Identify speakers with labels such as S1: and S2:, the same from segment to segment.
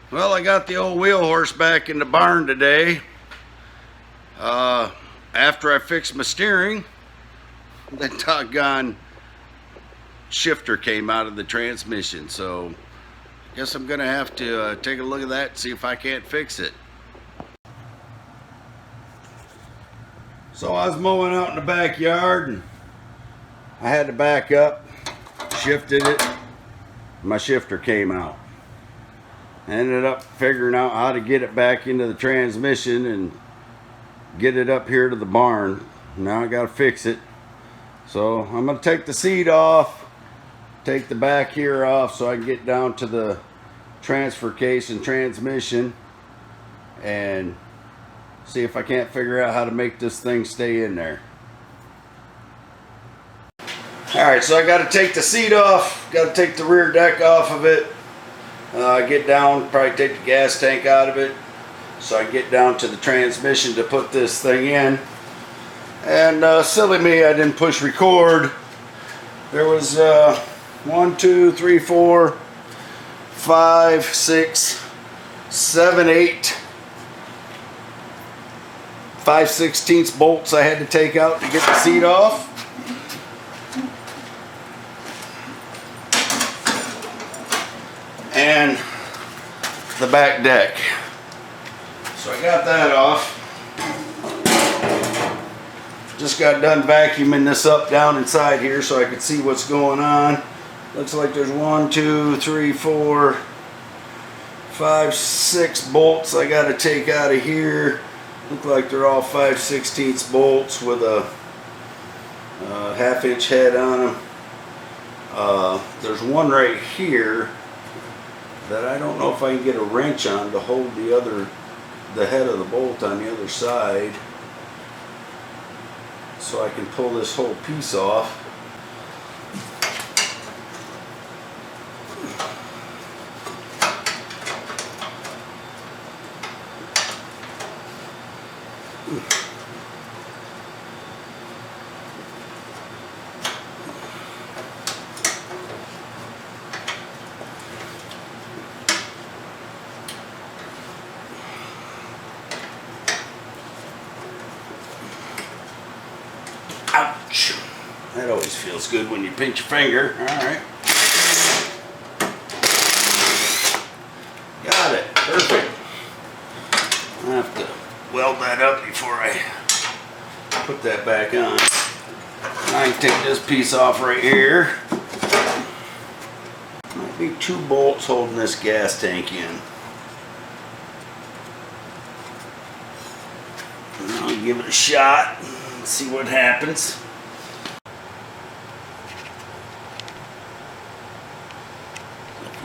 S1: Well, I got the old WheelHorse back in the barn today. After I fixed my steering, the doggone shifter came out of the transmission. So I guess I'm gonna have to take a look at that and see if I can't fix it. So I was mowing out in the backyard and I had to back up, shifted it, my shifter came out. I ended up figuring out how to get it back into the transmission and get it up here to the barn. Now I gotta fix it. So I'm gonna take the seat off, take the back here off so I can get down to the transfer case and transmission and see if I can't figure out how to make this thing stay in there. Alright, so I gotta take the seat off, gotta take the rear deck off of it. Get down, probably take the gas tank out of it so I can get down to the transmission to put this thing in. And silly me, I didn't push record. There was 1, 2, 3, 4, 5, 6, 7, 8, 5/16 bolts I had to take out to get the seat off. And the back deck. So I got that off. Just got done vacuuming this up down inside here so I could see what's going on. Looks like there's 1, 2, 3, 4, 5, 6 bolts I got to take out of here. Look like they're all 5/16 bolts with a 1/2-inch head on them. There's one right here that I don't know if I can get a wrench on to hold the head of the bolt on the other side so I can pull this whole piece off. Ouch. That always feels good when you pinch your finger. Alright. Got it. Perfect. I have to weld that up before I put that back on. I can take this piece off right here. Might be 2 bolts holding this gas tank in. I'll give it a shot. See what happens.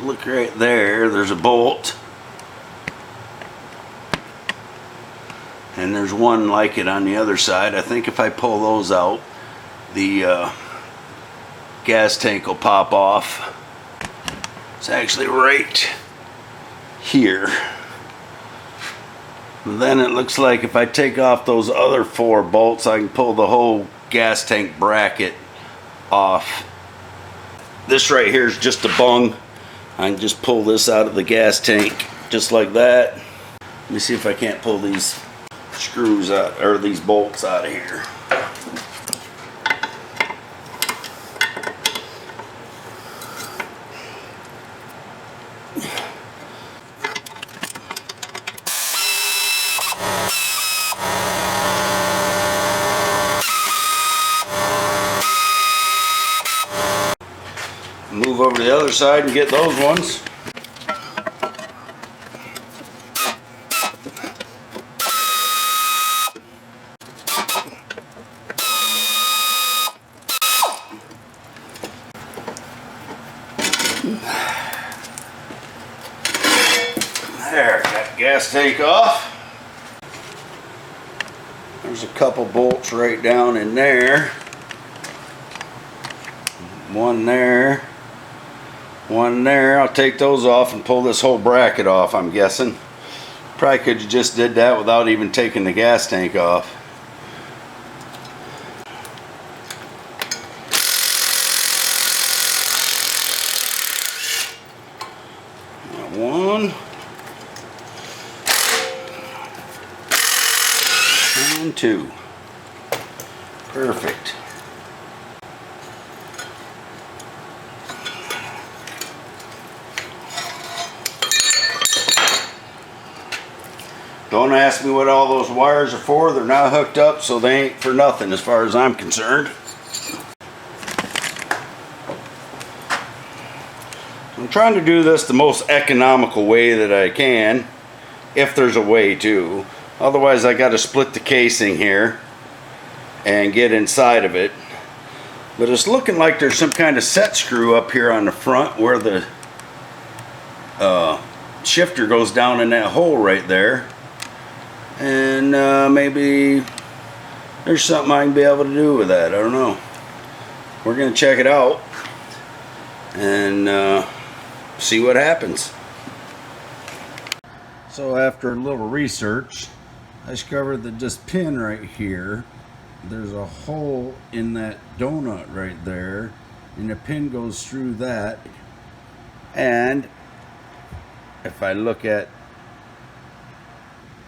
S1: Look right there, there's a bolt. And there's one like it on the other side. I think if I pull those out, the gas tank will pop off. It's actually right here. And then it looks like if I take off those other 4 bolts, I can pull the whole gas tank bracket off. This right here is just a bung. I can just pull this out of the gas tank just like that. Let me see if I can't pull these screws out, or these bolts out of here. Move over to the other side and get those ones. There, got the gas tank off. There's a couple bolts right down in there. One there. One there. I'll take those off and pull this whole bracket off, I'm guessing. Probably could have just did that without even taking the gas tank off. One. and 2. Perfect. Don't ask me what all those wires are for. They're not hooked up, so they ain't for nothing as far as I'm concerned. I'm trying to do this the most economical way that I can, if there's a way to. Otherwise, I got to split the casing here and get inside of it. But it's looking like there's some kind of set screw up here on the front where the shifter goes down in that hole right there. And maybe there's something I can be able to do with that. I don't know. We're going to check it out and see what happens. So after a little research, I discovered that this pin right here, there's a hole in that donut right there, and the pin goes through that. And if I look at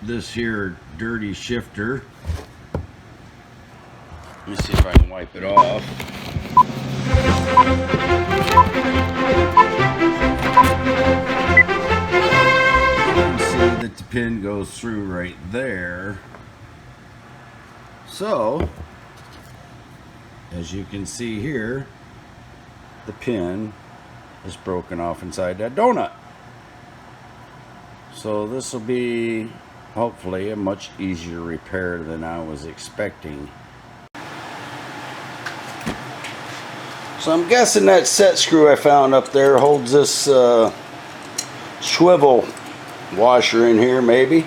S1: this here dirty shifter, let me see if I can wipe it off. You can see that the pin goes through right there. So, as you can see here, the pin is broken off inside that donut. So this will be hopefully a much easier repair than I was expecting. So I'm guessing that set screw I found up there holds this swivel washer in here, maybe.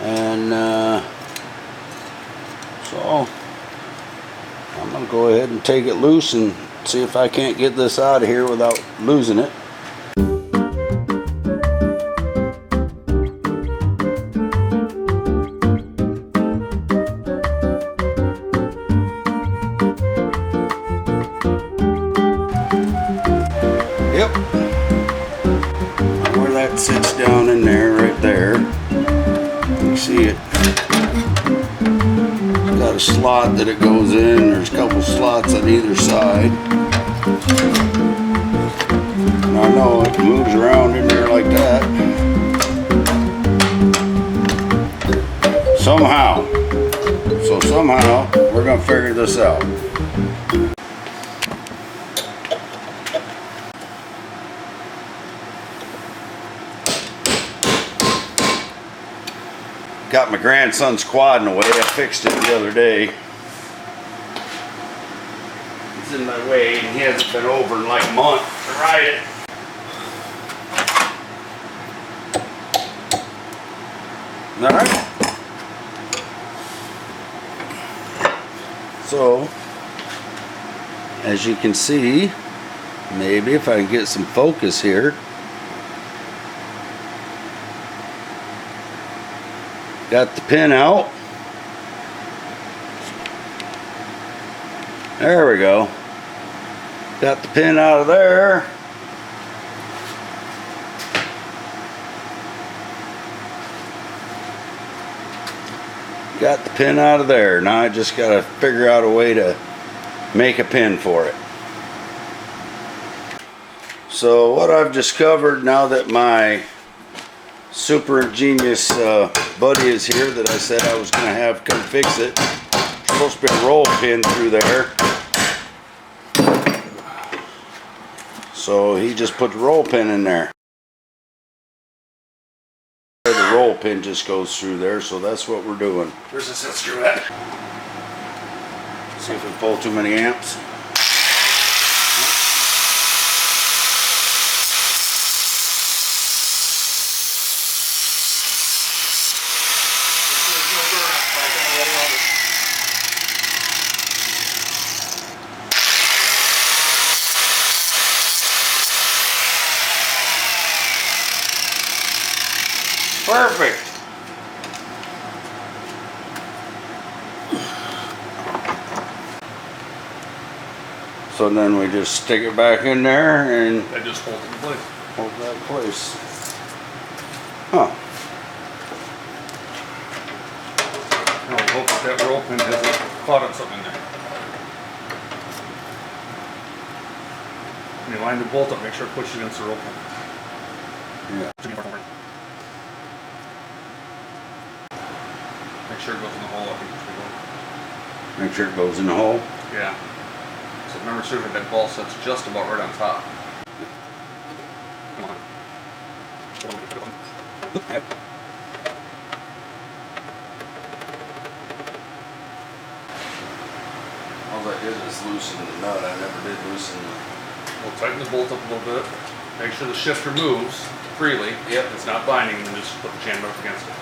S1: And so I'm going to go ahead and take it loose and see if I can't get this out of here without losing it. Yep, where that sits down in there, right there. You can see it. It's got a slot that it goes in. There's a couple slots on either side. And I know it moves around in there like that. Somehow. So somehow, we're going to figure this out. Got my grandson's quad in the way. I fixed it the other day. It's in my way and he hasn't been over in like a month to ride it. Alright. So, as you can see, maybe if I can get some focus here. Got the pin out. There we go. Got the pin out of there. Got the pin out of there. Now I just got to figure out a way to make a pin for it. So what I've discovered now that my super ingenious buddy is here that I said I was going to have come fix it. There's supposed to be a roll pin through there. So he just put the roll pin in there. The roll pin just goes through there, so that's what we're doing. Where's the set screw at? See if we pull too many amps. Perfect. So then we just stick it back in there and
S2: that just holds it in place.
S1: Hold that in place. Huh.
S2: that roll pin hasn't caught on something in there. When you line the bolt up, make sure it pushes against the roll pin.
S1: Yeah.
S2: Make sure it goes in the hole. I think it's good.
S1: Make sure it goes in the hole.
S2: Yeah. So remember, sure that ball set's just about right on top. Come on.
S1: All I did is loosen the nut. I never did loosen the...
S2: We'll tighten the bolt up a little bit. Make sure the shifter moves freely.
S1: Yep.
S2: It's not binding, and then just put the jam up against it.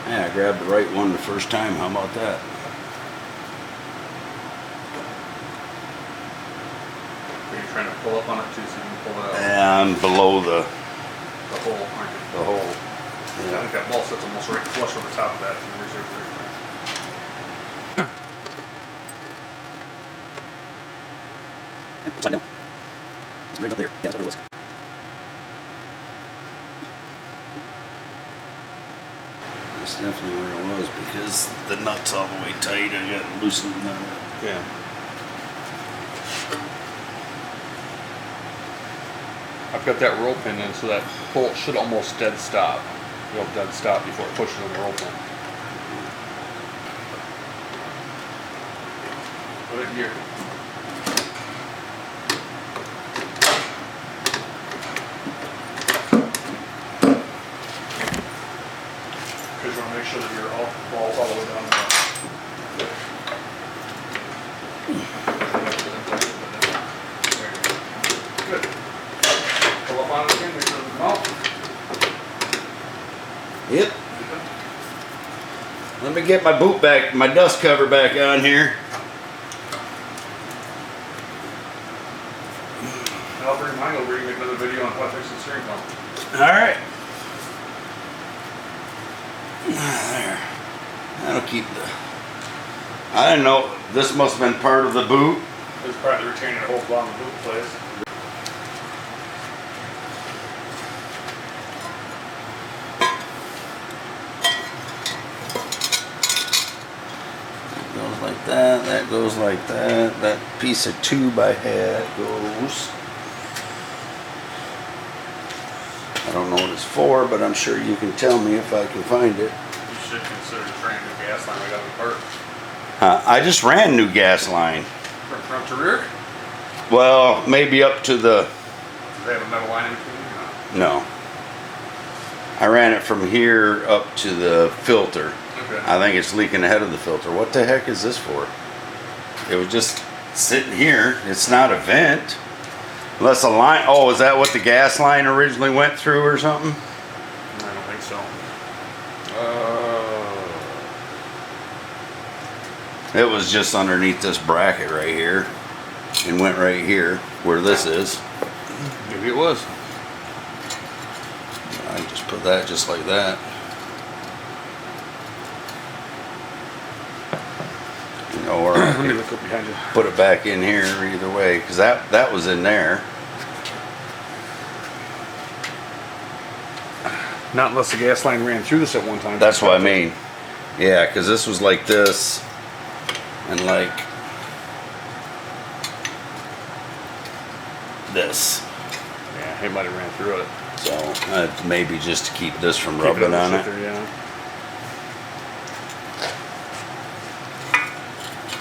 S1: Yeah, I grabbed the right one the first time. How about that?
S2: Are you trying to pull up on it too so you can pull it out?
S1: Yeah, I'm below the
S2: The hole, aren't you?
S1: hole.
S2: I
S1: Yeah.
S2: think that ball sits almost right flush with the top of that in the reserve there.
S1: Upside down. It's right up there. Yeah, that's what it was. That's definitely where it was because the nut's all the way tight. I got to loosen the nut up.
S2: Yeah. I've got that roll pin in, so that bolt should almost dead stop. It'll dead stop before it pushes on the roll pin. Put it here. Because you want to make sure that your ball's all the way down the Good. Pull up on it again, make sure it doesn't melt.
S1: Yep. Let me get my boot back, my dust cover back on here.
S2: And I'll bring mine over, you can make another video on how to fix the steering pump.
S1: Alright. There. That'll keep the... I didn't know, this must have been part of the boot.
S2: This is probably the retaining that holds on the boot place.
S1: Goes like that, that goes like that, that piece of tube I had goes. I don't know what it's for, but I'm sure you can tell me if I can find it.
S2: You should consider trying the gas line I got in the cart.
S1: I just ran new gas line.
S2: From front to rear?
S1: Well, maybe up to the...
S2: Do they have a metal line in between?
S1: No. I ran it from here up to the filter.
S2: Okay.
S1: I think it's leaking ahead of the filter. What the heck is this for? It was just sitting here. It's not a vent. Unless a line... Oh, is that what the gas line originally went through or something?
S2: I don't think so.
S1: It was just underneath this bracket right here. And went right here, where this is.
S2: Maybe it was.
S1: I just put that just like that. You know, or I
S2: Let me
S1: could
S2: look up behind you.
S1: put it back in here either way, because that was in there.
S2: Not unless the gas line ran through this at one time.
S1: That's what I mean. Yeah, because this was like this, and like this.
S2: Yeah, it might have ran through it.
S1: So maybe just to keep this from
S2: Keep
S1: rubbing on it.
S2: shifter, yeah.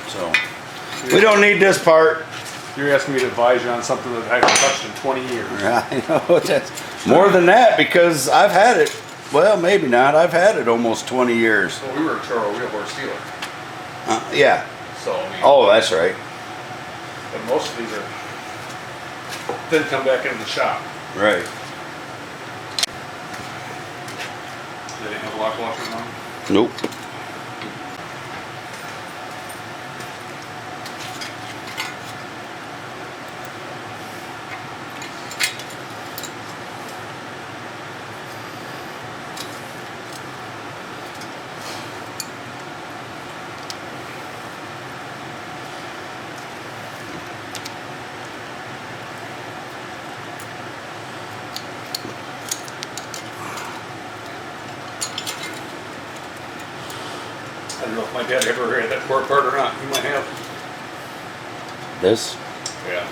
S1: So we don't need this part.
S2: You're asking me to advise you on something that I haven't touched in 20 years.
S1: I know that's more than that because I've had it. Well, maybe not. I've had it almost 20 years.
S2: Well, we were a Toro WheelHorse dealer.
S1: Yeah.
S2: So, I mean,
S1: Oh, that's right.
S2: but most of these are didn't come back into the shop.
S1: Right.
S2: They didn't have a lock washer on.
S1: Nope.
S2: don't know if my dad ever had that tore apart or not. He might have.
S1: This?
S2: Yeah.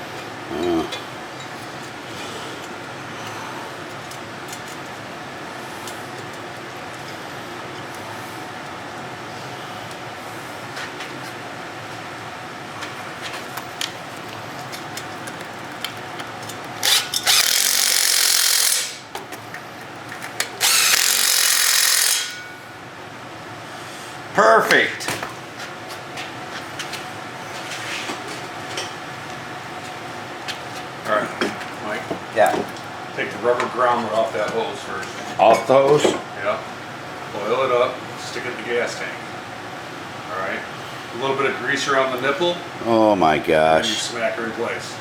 S1: Perfect.
S2: All right, Mike.
S1: Yeah.
S2: Take the rubber grommet off that hose first.
S1: Off the hose?
S2: Yeah. Oil it up. Stick it in the gas tank. All right. A little bit of grease around the nipple,
S1: Oh my
S2: and you
S1: gosh.
S2: smack her in place.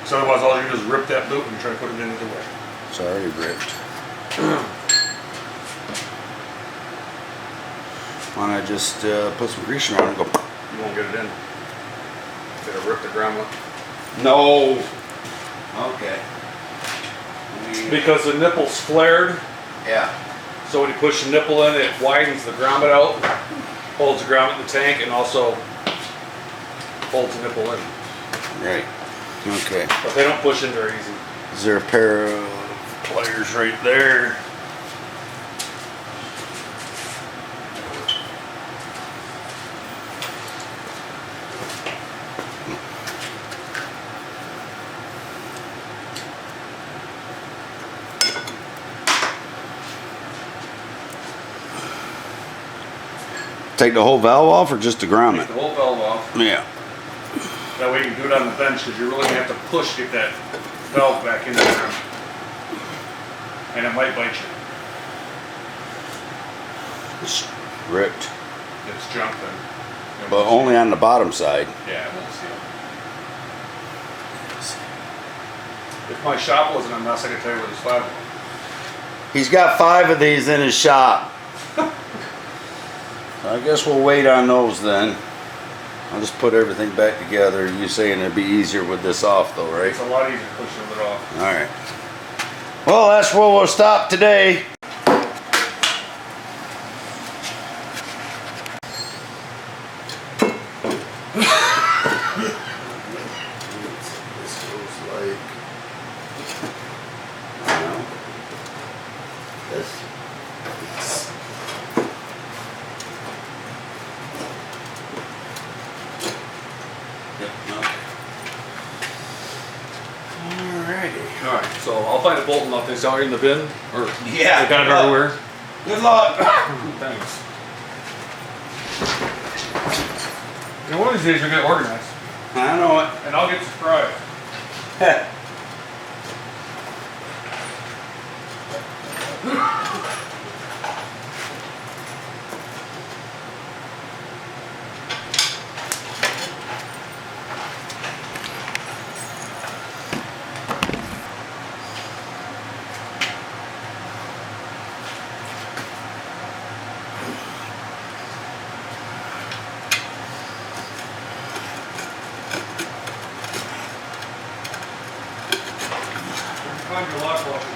S2: So otherwise, all you do is rip that loop and try to put it in either way.
S1: It's already ripped. Why don't I just put some grease around and go?
S2: You won't get it in. Gotta rip the grommet.
S1: No. Okay.
S2: Because the nipple's flared,
S1: Yeah.
S2: so when you push the nipple in, it widens the grommet out, holds the grommet in the tank, and also holds the nipple in.
S1: Right. Okay.
S2: But they don't push in very easy.
S1: Is there a pair of pliers right there? Take the whole valve off or just the
S2: Take
S1: grommet?
S2: the whole valve off.
S1: Yeah.
S2: That way you can do it on the bench because you're really going to have to push to get that valve back into the grommet. And it might bite you.
S1: It's ripped.
S2: It's junk then.
S1: But only on the bottom side.
S2: Yeah, it won't seal. If my shop wasn't a mess, I could tell you where there's 5 of them.
S1: He's got 5 of these in his shop. I guess we'll wait on those then. I'll just put everything back together. You saying it'd be easier with this off though, right?
S2: It's a lot easier pushing it off.
S1: Alright. Well, that's where we'll stop today. This goes like this. Yep, okay. Alrighty.
S2: Alright, so I'll find a bolt and nothing. It's out here in the bin. Or
S1: Yeah,
S2: they got it
S1: good luck.
S2: everywhere.
S1: Good luck.
S2: Thanks. You know, one of these days you'll get organized.
S1: I know it.
S2: And I'll get surprised. Find your lock washers.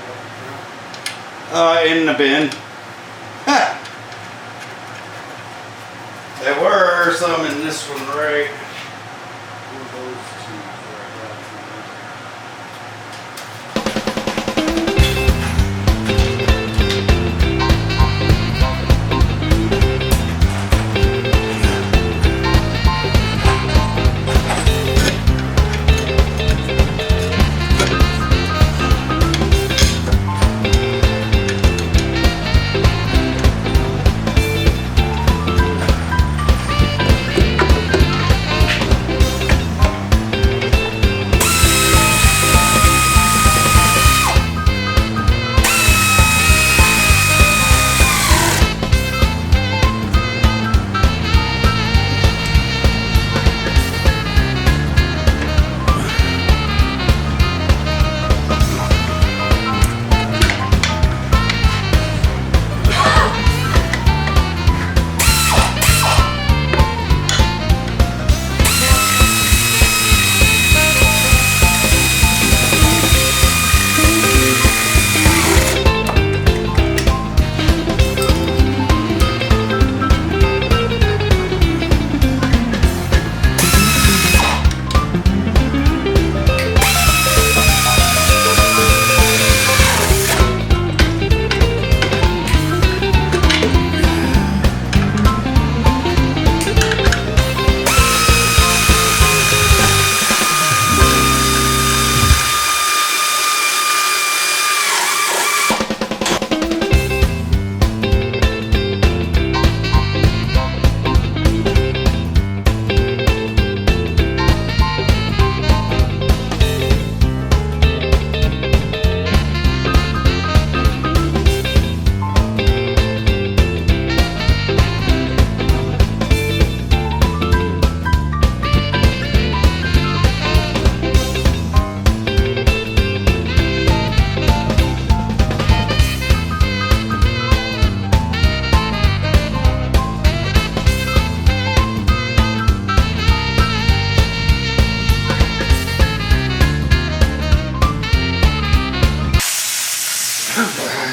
S1: In the bin. There were some in this one, right?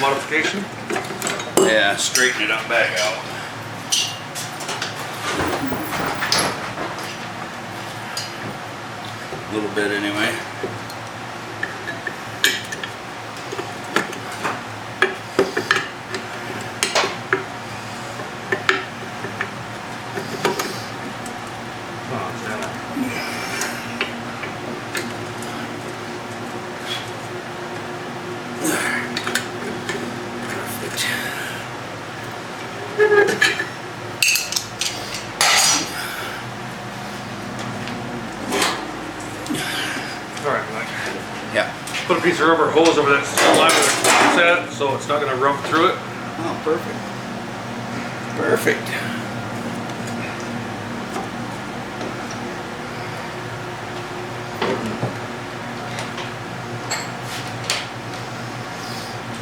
S2: modification.
S1: Yeah, straighten it up back out. A little bit anyway.
S2: Alright, Mike.
S1: Yeah.
S2: Put a piece of rubber hose over that line where the clock's at so it's not going to rub through it.
S1: Oh, perfect. Perfect.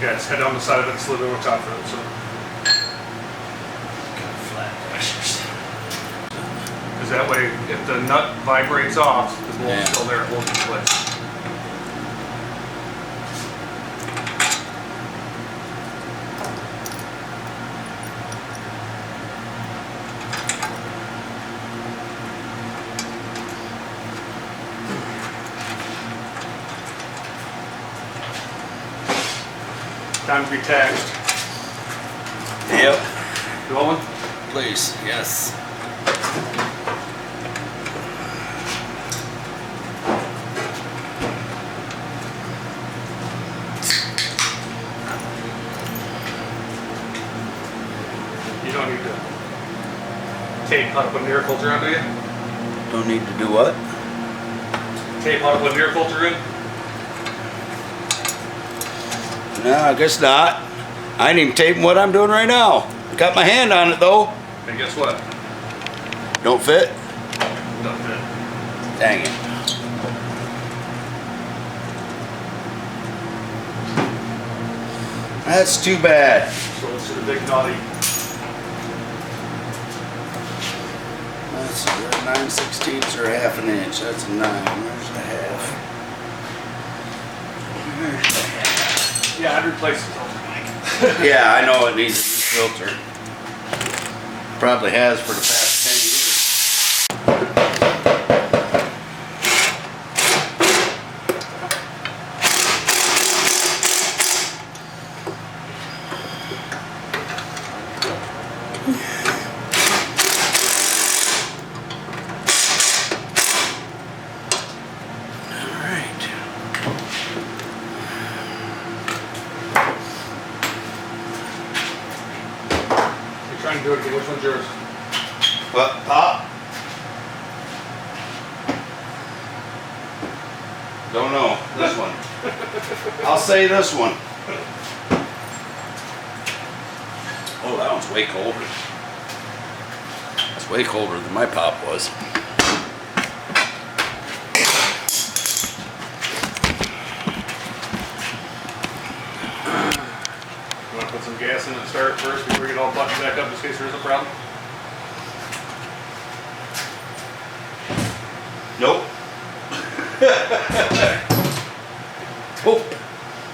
S2: Yeah, just head down the side of it and slid over top of it. So.
S1: Flat washers.
S2: Because that way, if the nut vibrates off, the bolt's
S1: Yeah.
S2: still there, it holds in place. Time to be taxed.
S1: Yep.
S2: Going?
S1: Please, yes.
S2: You don't need to tape how to put an air filter on, do you?
S1: Don't need to do what?
S2: Tape how to put an air filter in?
S1: No, I guess not. I ain't even taping what I'm doing right now. Got my hand on it though.
S2: And guess what?
S1: Don't fit?
S2: Don't fit.
S1: Dang it. That's too bad.
S2: So it's a big naughty.
S1: Let's see, 9/16 or a half an inch. That's a 9. Where's the half? Where's the half?
S2: Yeah, I'd replace the filter, Mike.
S1: Yeah, I know it needs a new filter. Probably has for the past 10 years.
S2: Trying to do it again. Which one's yours?
S1: What, Pop? Don't know. This one. I'll say this one. Oh, that one's way colder. That's way colder than my Pop was.
S2: You want to put some gas in it to start first before we get all buttoned back up, just in case there is a problem?
S1: Nope. Oh,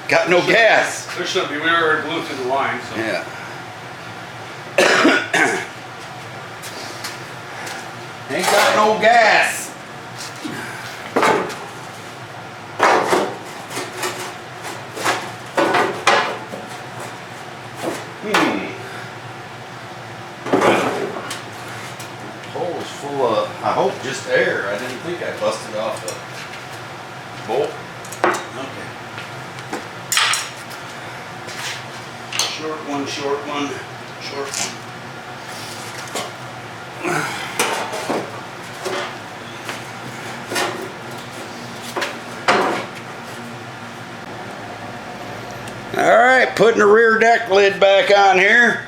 S1: got no gas.
S2: There shouldn't be. We already blew through the line, so.
S1: Yeah. Ain't got no gas. Hole is full of, I hope just air. I didn't think I busted off the bolt. Okay. Short one, short one, short one. All right, putting the rear deck lid back on here.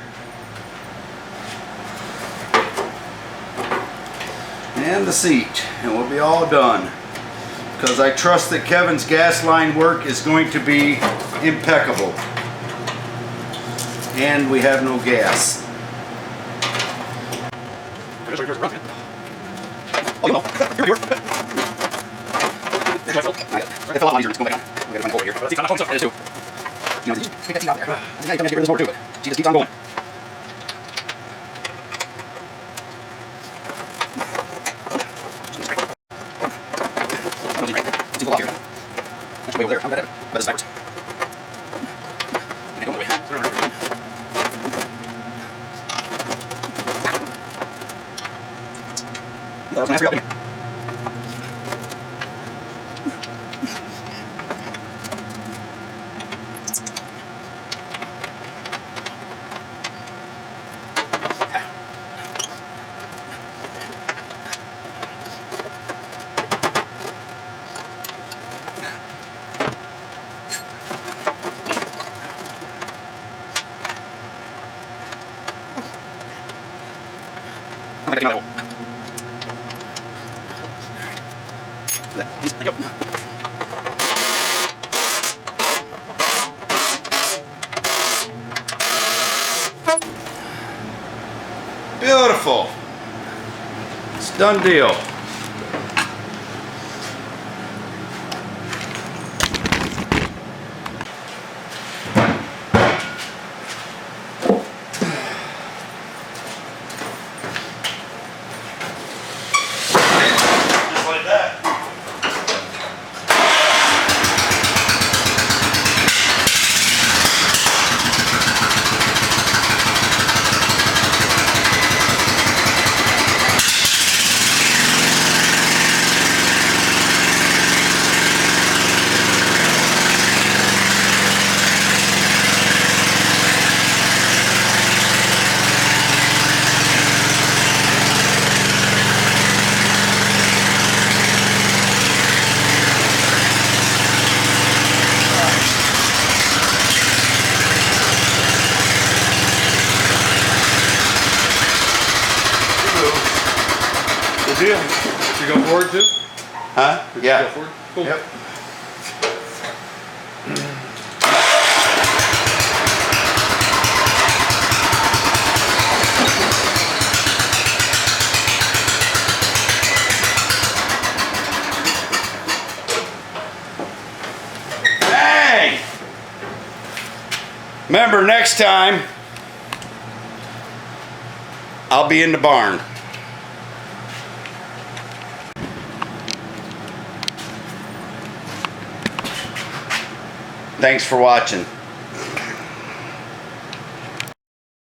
S1: And the seat, and we'll be all done. Because I trust that Kevin's gas line work is going to be impeccable. And we have no gas. Oh, no. Here. It fell out easier. It's going back on. We gotta find a hole here. It is too. You know, just take that seat out there. Now you come to get rid of this motor too. She just keeps on going. Let's go off here. That's way over there. I'm gonna but it's backwards. Okay, go away. That was nice for you. I'm gonna get another one. There you go. Beautiful. It's done deal. Just like that.
S2: Good deal. You go forward too?
S1: Huh?
S2: Did you
S1: Yeah.
S2: go forward? Cool.
S1: Yep. Hey! Remember, next time, I'll be in the barn. Thanks for watching.